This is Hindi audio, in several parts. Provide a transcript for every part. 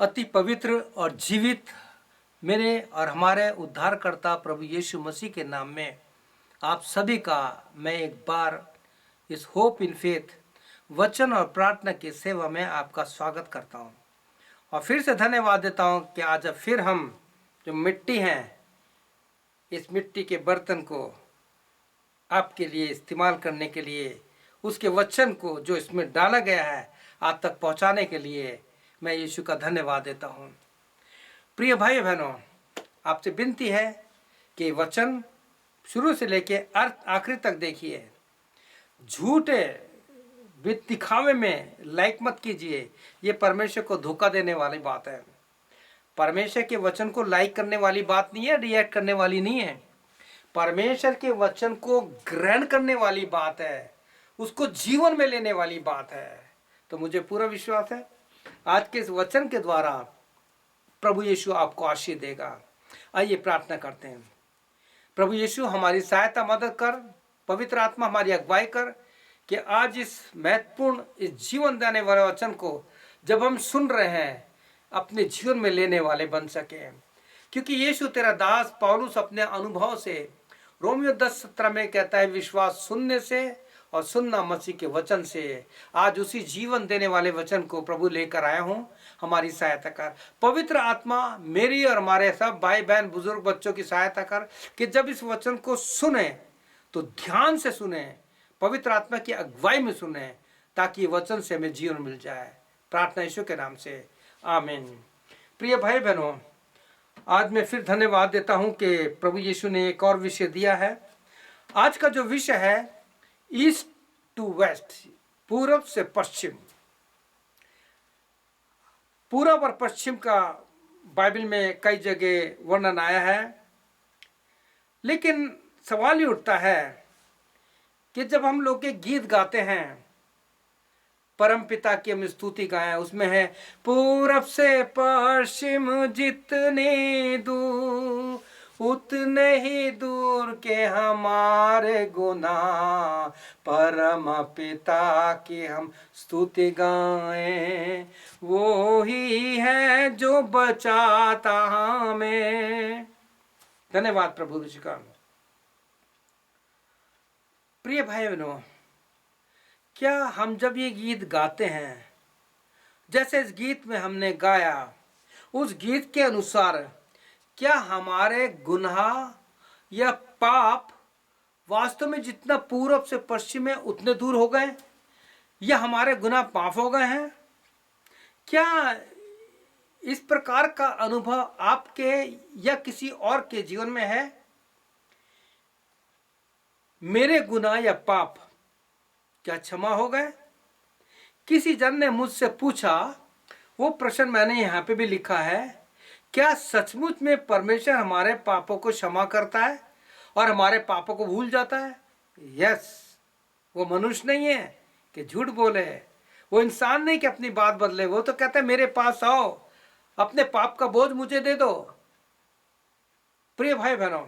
अति पवित्र और जीवित मेरे और हमारे उद्धारकर्ता प्रभु यीशु मसीह के नाम में आप सभी का मैं एक बार इस होप इन फेथ वचन और प्रार्थना की सेवा में आपका स्वागत करता हूं और फिर से धन्यवाद देता हूं कि आज फिर हम जो मिट्टी हैं इस मिट्टी के बर्तन को आपके लिए इस्तेमाल करने के लिए उसके वचन को जो इसमें डाला गया है आप तक पहुंचाने के लिए मैं यीशु का धन्यवाद देता हूं। प्रिय भाई बहनों, आपसे विनती है कि वचन शुरू से लेके अर्थ आखिरी तक देखिए। झूठे दिखावे में लाइक मत कीजिए, ये परमेश्वर को धोखा देने वाली बात है। परमेश्वर के वचन को लाइक करने वाली बात नहीं है, रिएक्ट करने वाली नहीं है। परमेश्वर के वचन को ग्रहण करने वाली बात है, उसको जीवन में लेने वाली बात है। तो मुझे पूरा विश्वास है आज के इस वचन के द्वारा प्रभु यीशु आपको आशीष देगा। आइए प्रार्थना करते हैं। प्रभु यीशु हमारी सहायता मदद कर, पवित्र आत्मा हमारी अगुवाई कर कि आज इस महत्वपूर्ण इस जीवन देने वाले वचन को जब हम सुन रहे हैं अपने जीवन में लेने वाले बन सके। क्योंकि यीशु तेरा दास पौलुस अपने अनुभव से रोमियो 10:17 में कहता है, विश्वास सुनने से और सुनना मसीह के वचन से। आज उसी जीवन देने वाले वचन को प्रभु लेकर आया हूँ, हमारी सहायता कर। पवित्र आत्मा मेरी और हमारे सब भाई बहन बुजुर्ग बच्चों की सहायता कर कि जब इस वचन को सुने तो ध्यान से सुने, पवित्र आत्मा की अगुवाई में सुने, ताकि वचन से हमें जीवन मिल जाए। प्रार्थना यीशु के नाम से, आमीन। प्रिय भाई बहनों, आज मैं फिर धन्यवाद देता हूं कि प्रभु यीशु ने एक और विषय दिया है। आज का जो विषय है ईस्ट टू वेस्ट, पूरब से पश्चिम। पूरब और पश्चिम का बाइबल में कई जगह वर्णन आया है, लेकिन सवाल ये उठता है कि जब हम लोग के गीत गाते हैं, परम पिता की हम स्तुति गाएं, उसमें है पूरब से पश्चिम जितने दूर उतने ही दूर के हमारे गुनाह, परम पिता की हम स्तुति गाएं, वो ही है जो बचाता हमें। धन्यवाद प्रभु जी का। प्रिय भाई बहनों, क्या हम जब ये गीत गाते हैं, जैसे इस गीत में हमने गाया, उस गीत के अनुसार क्या हमारे गुनाह या पाप वास्तव में जितना पूरब से पश्चिम है उतने दूर हो गए, या हमारे गुनाह माफ हो गए हैं? क्या इस प्रकार का अनुभव आपके या किसी और के जीवन में है? मेरे गुनाह या पाप क्या क्षमा हो गए? किसी जन ने मुझसे पूछा, वो प्रश्न मैंने यहाँ पे भी लिखा है, क्या सचमुच में परमेश्वर हमारे पापों को क्षमा करता है और हमारे पापों को भूल जाता है? यस। वो मनुष्य नहीं है कि झूठ बोले, वो इंसान नहीं कि अपनी बात बदले। वो तो कहता है मेरे पास आओ, अपने पाप का बोझ मुझे दे दो। प्रिय भाई बहनों,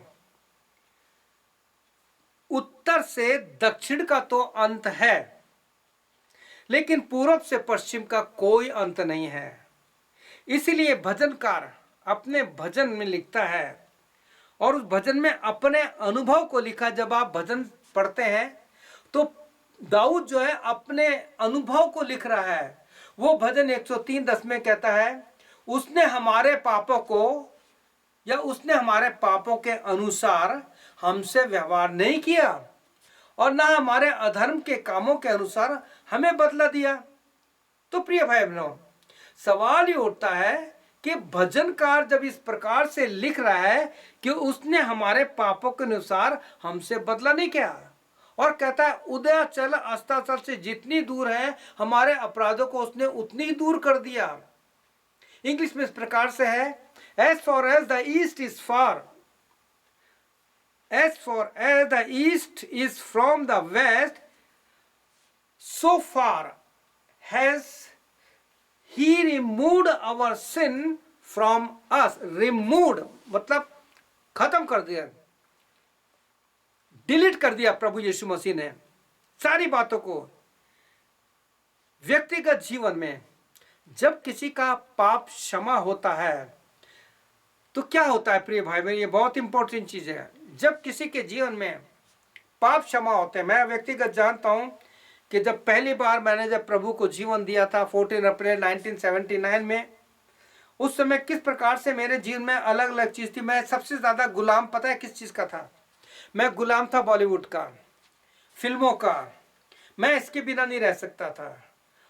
उत्तर से दक्षिण का तो अंत है, लेकिन पूरब से पश्चिम का कोई अंत नहीं है। इसीलिए भजनकार अपने भजन में लिखता है, और उस भजन में अपने अनुभव को लिखा। जब आप भजन पढ़ते हैं तो दाऊद जो है अपने अनुभव को लिख रहा है। वो भजन 103:10 में कहता है, उसने हमारे पापों को या उसने हमारे पापों के अनुसार हमसे व्यवहार नहीं किया, और ना हमारे अधर्म के कामों के अनुसार हमें बदला दिया। तो प्रिय भाई बहनों, सवाल ये उठता है कि भजनकार जब इस प्रकार से लिख रहा है कि उसने हमारे पापों के अनुसार हमसे बदला नहीं किया, और कहता है उदयाचल अस्ताचल से जितनी दूर है हमारे अपराधों को उसने उतनी ही दूर कर दिया। इंग्लिश में इस प्रकार से है, as far as the east is far, as far as the east is from the west, so far has he removed our sin from us. Removed मतलब खत्म कर दिया, डिलीट कर दिया प्रभु यीशु मसीह ने सारी बातों को। व्यक्तिगत जीवन में जब किसी का पाप क्षमा होता है तो क्या होता है प्रिय भाई बहन, ये बहुत इंपॉर्टेंट चीज है। जब किसी के जीवन में पाप क्षमा होते हैं, मैं व्यक्तिगत जानता हूं कि जब पहली बार मैंने जब प्रभु को जीवन दिया था 14 अप्रैल 1979 में, उस समय किस प्रकार से मेरे जीवन में अलग अलग चीज थी। मैं सबसे ज्यादा गुलाम पता है किस चीज का था? मैं गुलाम था बॉलीवुड का, फिल्मों का। मैं इसके बिना नहीं रह सकता था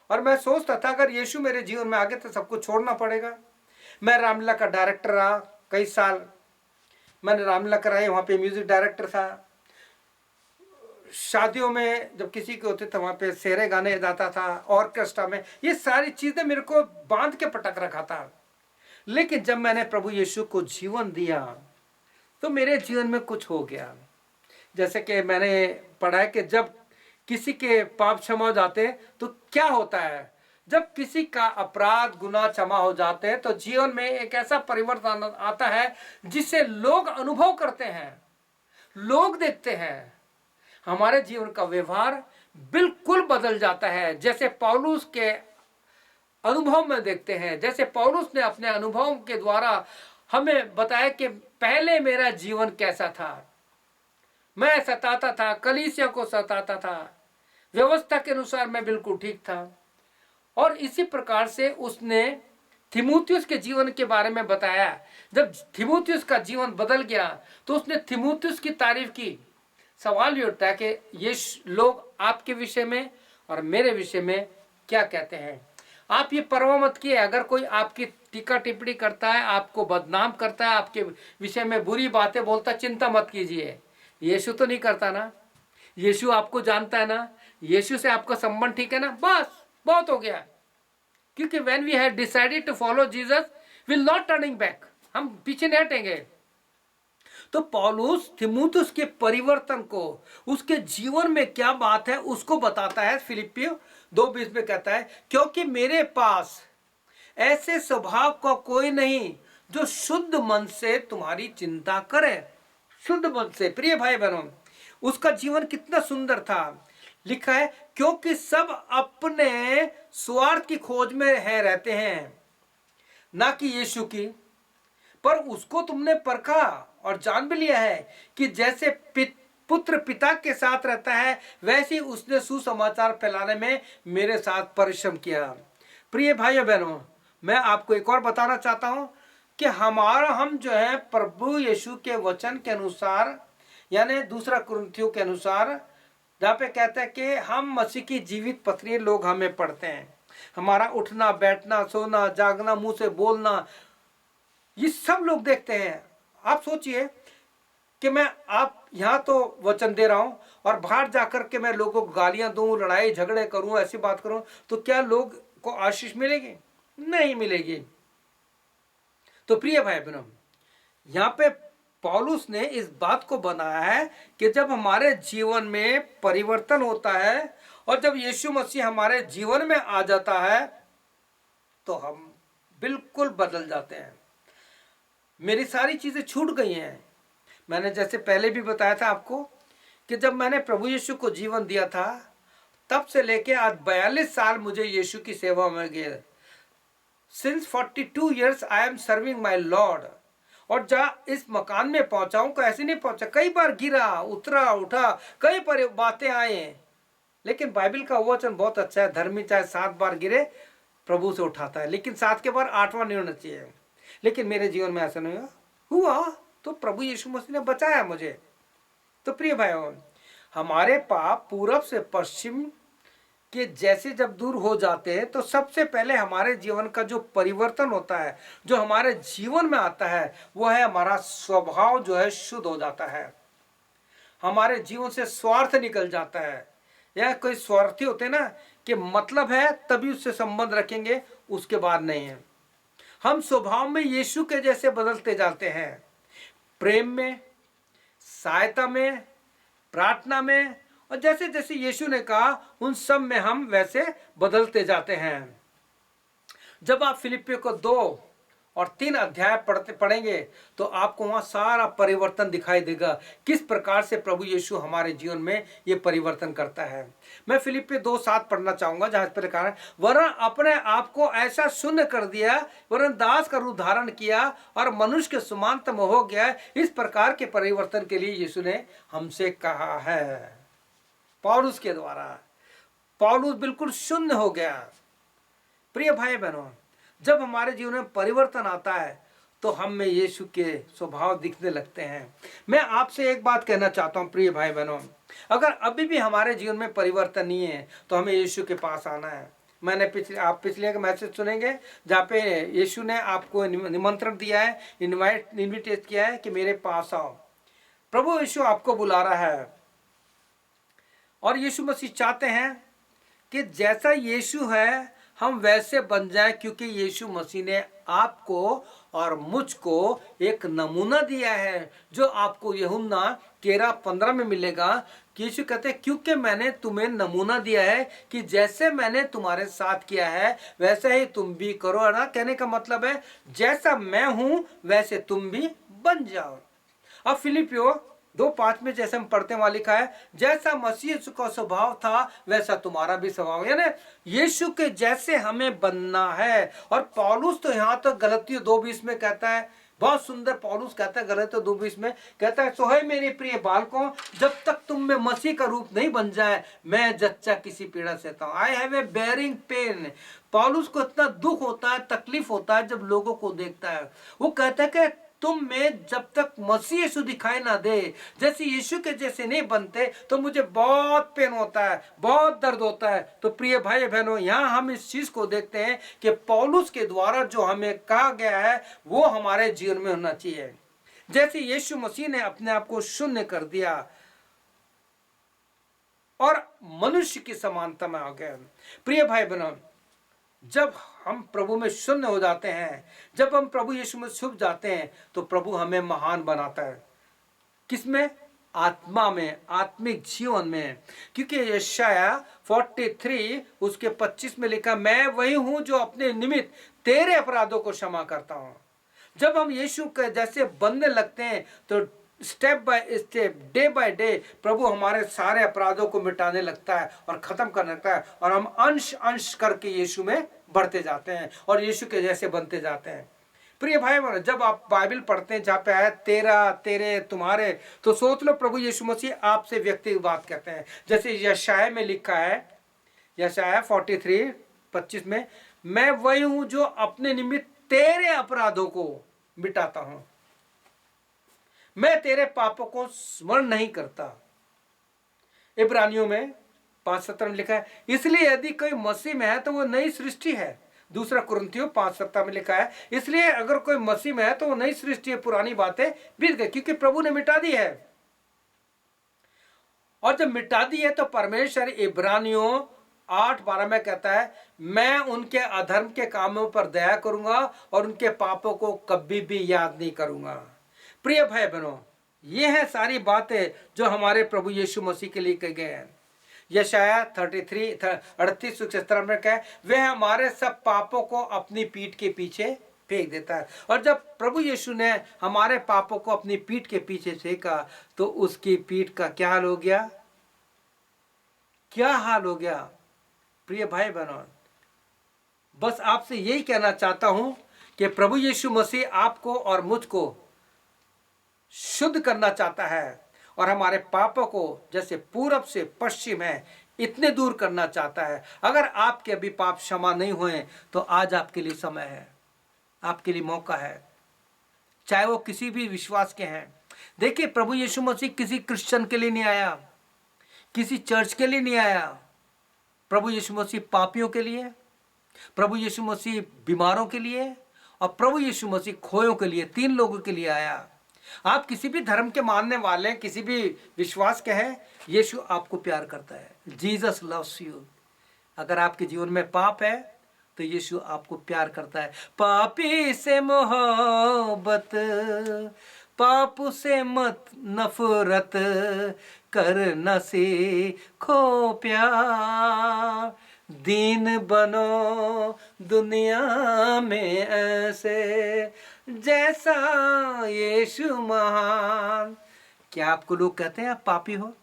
और मैं सोचता था अगर यीशु मेरे जीवन में आ गए तो सब कुछ छोड़ना पड़ेगा। मैं रामलीला का डायरेक्टर रहा कई साल, मैंने रामलीला कराई, वहाँ पे म्यूजिक डायरेक्टर था। शादियों में जब किसी के होते थे वहाँ पे सेहरे गाने जाता था, ऑर्केस्ट्रा में, ये सारी चीज़ें मेरे को बांध के पटक रखा था। लेकिन जब मैंने प्रभु यीशु को जीवन दिया तो मेरे जीवन में कुछ हो गया। जैसे कि मैंने पढ़ा है कि जब किसी के पाप क्षमा हो जाते तो क्या होता है, जब किसी का अपराध गुनाह क्षमा हो जाते हैं तो जीवन में एक ऐसा परिवर्तन आता है जिसे लोग अनुभव करते हैं, लोग देखते हैं। हमारे जीवन का व्यवहार बिल्कुल बदल जाता है, जैसे पौलुस के अनुभव में देखते हैं। जैसे पौलुस ने अपने अनुभव के द्वारा हमें बताया कि पहले मेरा जीवन कैसा था, मैं सताता था, कलीसिया को सताता था, व्यवस्था के अनुसार मैं बिल्कुल ठीक था। और इसी प्रकार से उसने थिमुथियुस के जीवन के बारे में बताया। जब थिमुथियुस का जीवन बदल गया तो उसने थिमुथियुस की तारीफ की। सवाल ये उठता है कि ये लोग आपके विषय में और मेरे विषय में क्या कहते हैं। आप ये परवाह मत किए, अगर कोई आपकी टीका टिप्पणी करता है, आपको बदनाम करता है, आपके विषय में बुरी बातें बोलता, चिंता मत कीजिए। यीशु तो नहीं करता ना, यीशु आपको जानता है ना, यीशु से आपका संबंध ठीक है ना, बस बहुत हो गया। क्योंकि when we have decided to follow Jesus will not turning back, हम पीछे नहीं हटेंगे। तो पौलुस थिमुथियुस के परिवर्तन को, उसके जीवन में क्या बात है उसको बताता है। फिलिपियो 2:20 में कहता है, क्योंकि मेरे पास ऐसे स्वभाव का कोई नहीं जो शुद्ध मन से तुम्हारी चिंता करे। शुद्ध मन से, प्रिय भाई बहनों, उसका जीवन कितना सुंदर था। लिखा है, क्योंकि सब अपने स्वार्थ की खोज में है रहते हैं, ना कि यीशु की। पर उसको तुमने परखा और जान भी लिया है कि जैसे पुत्र पिता के साथ रहता है, वैसे ही उसने सुसमाचार फैलाने में मेरे साथ परिश्रम किया। प्रिय भाइयों बहनों, मैं आपको एक और बताना चाहता हूं कि हम जो है प्रभु यीशु के वचन के अनुसार, यानी 2 कुरिन्थियों के अनुसार, जहाँ पे कहता है कि हम मसीह की जीवित पत्री लोग हमें पढ़ते हैं। हमारा उठना बैठना सोना जागना मुंह से बोलना, ये सब लोग देखते हैं। आप सोचिए कि मैं आप यहाँ तो वचन दे रहा हूँ और बाहर जाकर के मैं लोगों को गालियां दूं, लड़ाई झगड़े करूं, ऐसी बात करूं, तो क्या लोग को आशीष मिलेगी? नहीं मिलेगी। तो प्रिय भाई बहनों, यहाँ पे पौलुस ने इस बात को बनाया है कि जब हमारे जीवन में परिवर्तन होता है और जब यीशु मसीह हमारे जीवन में आ जाता है तो हम बिल्कुल बदल जाते हैं। मेरी सारी चीजें छूट गई हैं। मैंने जैसे पहले भी बताया था आपको कि जब मैंने प्रभु यीशु को जीवन दिया था तब से लेके आज 42 साल मुझे यीशु की सेवा में गए। Since 42 years I am serving my lord. और जहाँ इस मकान में पहुंचा हूं, ऐसे नहीं पहुंचा, कई बार गिरा उतरा उठा, कई बार बातें आए, लेकिन बाइबल का वचन बहुत अच्छा है, धर्मी चाहे 7 बार गिरे प्रभु से उठाता है, लेकिन 7 के बाद 8वां नहीं होना चाहिए। लेकिन मेरे जीवन में ऐसा नहीं हुआ तो प्रभु यीशु मसीह ने बचाया मुझे। तो प्रिय भाइयों, हमारे पाप पूरब से पश्चिम के जैसे जब दूर हो जाते हैं तो सबसे पहले हमारे जीवन का जो परिवर्तन होता है, जो हमारे जीवन में आता है, वो है हमारा स्वभाव जो है शुद्ध हो जाता है। हमारे जीवन से स्वार्थ निकल जाता है। या कोई स्वार्थी होते ना कि मतलब है तभी उससे संबंध रखेंगे, उसके बाद नहीं है। हम स्वभाव में यीशु के जैसे बदलते जाते हैं, प्रेम में, सहायता में, प्रार्थना में, और जैसे जैसे यीशु ने कहा उन सब में हम वैसे बदलते जाते हैं। जब आप फिलिपियों को 2 और 3 अध्याय पढ़ेंगे तो आपको वहाँ सारा परिवर्तन दिखाई देगा, किस प्रकार से प्रभु यीशु हमारे जीवन में ये परिवर्तन करता है। मैं फिलिप्पी 2:7 पढ़ना चाहूंगा, जहाँ इस प्रकार है, वरन अपने आप को ऐसा शून्य कर दिया, वरन दास का रूप धारण किया और मनुष्य के समानतम हो गया। इस प्रकार के परिवर्तन के लिए यीशु ने हमसे कहा है, पौलुस के द्वारा। पौलुस बिल्कुल शून्य हो गया। प्रिय भाई बहनों, जब हमारे जीवन में परिवर्तन आता है तो हम में यीशु के स्वभाव दिखने लगते हैं। मैं आपसे एक बात कहना चाहता हूं प्रिय भाई बहनों, अगर अभी भी हमारे जीवन में परिवर्तन नहीं है तो हमें यीशु के पास आना है। मैंने पिछले एक मैसेज सुनेंगे जहाँ पे यीशु ने आपको निमंत्रण दिया है, इन्विटेट किया है कि मेरे पास आओ। प्रभु यीशु आपको बुला रहा है और यीशु मसीह चाहते हैं कि जैसा यीशु है हम वैसे बन जाए, क्योंकि यीशु मसीह ने आपको और मुझको एक नमूना दिया है जो आपको यूहन्ना 13:15 में मिलेगा। कि यीशु कहते हैं क्योंकि मैंने तुम्हें नमूना दिया है कि जैसे मैंने तुम्हारे साथ किया है वैसे ही तुम भी करो। ना कहने का मतलब है जैसा मैं हूं वैसे तुम भी बन जाओ। अब फिलिपियो 2:5 में जैसे हम पढ़ते वहां लिखा है, जैसा मसीह का स्वभाव था वैसा तुम्हारा भी स्वभाव, यानी यीशु के जैसे हमें बनना है। और पौलुस तो यहाँ तक गलतियों 2:20 में कहता है, बहुत सुंदर पौलुस कहता है गलतियों 2:20 में कहता है, सो है मेरे प्रिय बालकों, जब तक तुम में मसीह का रूप नहीं बन जाए मैं जच्चा किसी पीड़ा सहता हूं। I have a bearing pain. पौलुस को इतना दुख होता है, तकलीफ होता है जब लोगों को देखता है। वो कहता है कि तुम में जब तक मसीह यीशु दिखाई ना दे, जैसे यीशु के जैसे नहीं बनते तो मुझे बहुत पेन होता है, बहुत दर्द होता है। तो प्रिय भाई बहनों, यहाँ हम इस चीज को देखते हैं कि पौलुस के द्वारा जो हमें कहा गया है वो हमारे जीवन में होना चाहिए। जैसे यीशु मसीह ने अपने आप को शून्य कर दिया और मनुष्य की समानता में आ गए। प्रिय भाई बहनों, जब हम प्रभु में शून्य हो जाते हैं, जब हम प्रभु यीशु में छुप जाते हैं तो प्रभु हमें महान बनाता है। किसमें? आत्मा में, आत्मिक जीवन में। क्योंकि यशाया 43 उसके 25 में लिखा, मैं वही हूं जो अपने निमित्त तेरे अपराधों को क्षमा करता हूं। जब हम यीशु के जैसे बनने लगते हैं तो step by step, day by day प्रभु हमारे सारे अपराधों को मिटाने लगता है और खत्म करने लगता है, और हम अंश अंश करके यीशु में बढ़ते जाते हैं और यीशु के जैसे बनते जाते हैं। प्रिय भाई बहनों, जब आप बाइबल पढ़ते हैं जहाँ पे आया तेरा, तेरे, तुम्हारे, तो सोच लो प्रभु यीशु मसीह आपसे व्यक्तिगत बात कहते हैं। जैसे यशाया में लिखा है, यशाया 43:25 में, मैं वही हूं जो अपने निमित्त तेरे अपराधों को मिटाता हूं, मैं तेरे पापों को स्मरण नहीं करता। इब्रानियों में 5:17 में लिखा है, इसलिए यदि कोई मसीह में है तो वो नई सृष्टि है। दूसरा कुरिन्थियों 5:17 में लिखा है, इसलिए अगर कोई मसीह में है तो वो नई सृष्टि है, पुरानी बातें बीत गई, क्योंकि प्रभु ने मिटा दी है। और जब मिटा दी है तो परमेश्वर इब्रानियों 8:12 में कहता है, मैं उनके अधर्म के कामों पर दया करूंगा और उनके पापों को कभी भी याद नहीं करूंगा। प्रिय भाई बहनों, ये है सारी बातें जो हमारे प्रभु यीशु मसीह के लिए कहे गए हैं। यशाया 38:17 में कहा, वह हमारे सब पापों को अपनी पीठ के पीछे फेंक देता है। और जब प्रभु यीशु ने हमारे पापों को अपनी पीठ के पीछे फेंका तो उसकी पीठ का क्या हाल हो गया? क्या हाल हो गया? प्रिय भाई बहनों, बस आपसे यही कहना चाहता हूं कि प्रभु यीशु मसीह आपको और मुझको शुद्ध करना चाहता है और हमारे पापों को जैसे पूरब से पश्चिम है इतने दूर करना चाहता है। अगर आपके अभी पाप क्षमा नहीं हुए तो आज आपके लिए समय है, आपके लिए मौका है, चाहे वो किसी भी विश्वास के हैं। देखिए, प्रभु यीशु मसीह किसी क्रिश्चियन के लिए नहीं आया, किसी चर्च के लिए नहीं आया। प्रभु यीशु मसीह पापियों के लिए, प्रभु यीशु मसीह बीमारों के लिए और प्रभु यीशु मसीह खोयों के लिए, 3 लोगों के लिए आया। आप किसी भी धर्म के मानने वाले, किसी भी विश्वास के हैं, यीशु आपको प्यार करता है। Jesus loves you. अगर आपके जीवन में पाप है तो यीशु आपको प्यार करता है। पापी से मोहब्बत, पाप से मत नफरत, कर न सीखो प्यार, दीन बनो दुनिया में ऐसे, जैसा यीशु महान। क्या आपको लोग कहते हैं आप पापी हो?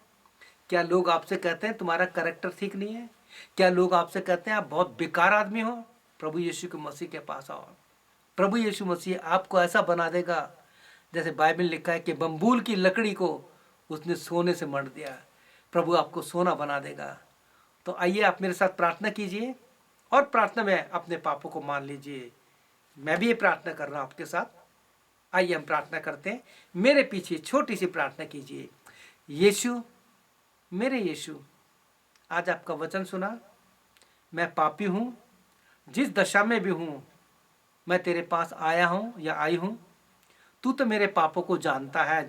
क्या लोग आपसे कहते हैं तुम्हारा कैरेक्टर ठीक नहीं है? क्या लोग आपसे कहते हैं आप बहुत बेकार आदमी हो? प्रभु यीशु के मसीह के पास आओ। प्रभु यीशु मसीह आपको ऐसा बना देगा, जैसे बाइबल लिखा है कि बम्बूल की लकड़ी को उसने सोने से मढ़ दिया। प्रभु आपको सोना बना देगा। तो आइए आप मेरे साथ प्रार्थना कीजिए और प्रार्थना में अपने पापों को मान लीजिए। मैं भी ये प्रार्थना कर रहा हूँ आपके साथ। आइए हम प्रार्थना करते हैं। मेरे पीछे छोटी सी प्रार्थना कीजिए। यीशु, मेरे यीशु, आज आपका वचन सुना। मैं पापी हूँ, जिस दशा में भी हूँ मैं तेरे पास आया हूँ या आई हूँ। तू तो मेरे पापों को जानता है।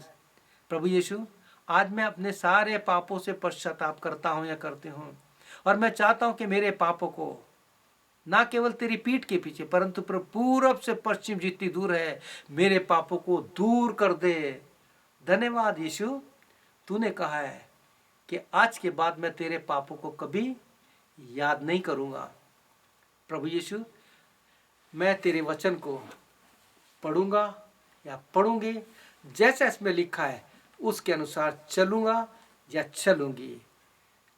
प्रभु यीशु, आज मैं अपने सारे पापों से पश्चाताप करता हूँ या करती हूँ, और मैं चाहता हूँ कि मेरे पापों को ना केवल तेरी पीठ के पीछे परंतु पूरब से पश्चिम जितनी दूर है, मेरे पापों को दूर कर दे। धन्यवाद यीशु, तूने कहा है कि आज के बाद मैं तेरे पापों को कभी याद नहीं करूँगा। प्रभु यीशु, मैं तेरे वचन को पढ़ूंगा या पढ़ूंगी, जैसा इसमें लिखा है उसके अनुसार चलूंगा या चलूंगी,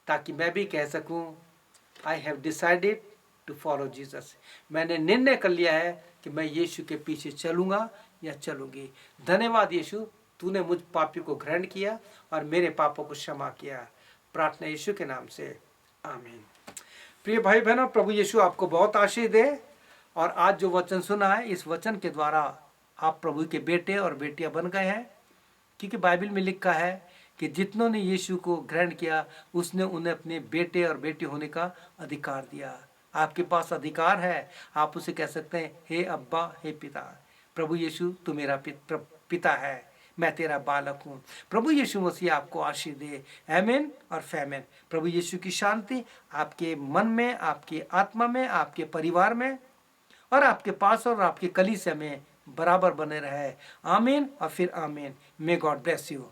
ताकि मैं भी कह सकूं I have decided to follow Jesus. मैंने निर्णय कर लिया है कि मैं यीशु के पीछे चलूंगा या चलूंगी। धन्यवाद यीशु, तूने मुझ पापी को ग्रहण किया और मेरे पापों को क्षमा किया। प्रार्थना यीशु के नाम से, आमीन। प्रिय भाई बहनों, प्रभु यीशु आपको बहुत आशीष दे। और आज जो वचन सुना है, इस वचन के द्वारा आप प्रभु के बेटे और बेटियां बन गए हैं, क्योंकि बाइबल में लिखा है कि जितनों ने यीशु को ग्रहण किया उसने उन्हें अपने बेटे और बेटी होने का अधिकार दिया। आपके पास अधिकार है। आप उसे कह सकते हैं, हे अब्बा, हे पिता। प्रभु यीशु, तू मेरा पिता है, मैं तेरा बालक हूँ। प्रभु यीशु मसीह आपको आशीष दे। आमीन और फैमेन। प्रभु यीशु की शांति आपके मन में, आपकी आत्मा में, आपके परिवार में और आपके पास और आपके कलीसिया में बराबर बने रहे। आमीन और फिर आमीन। May God bless you.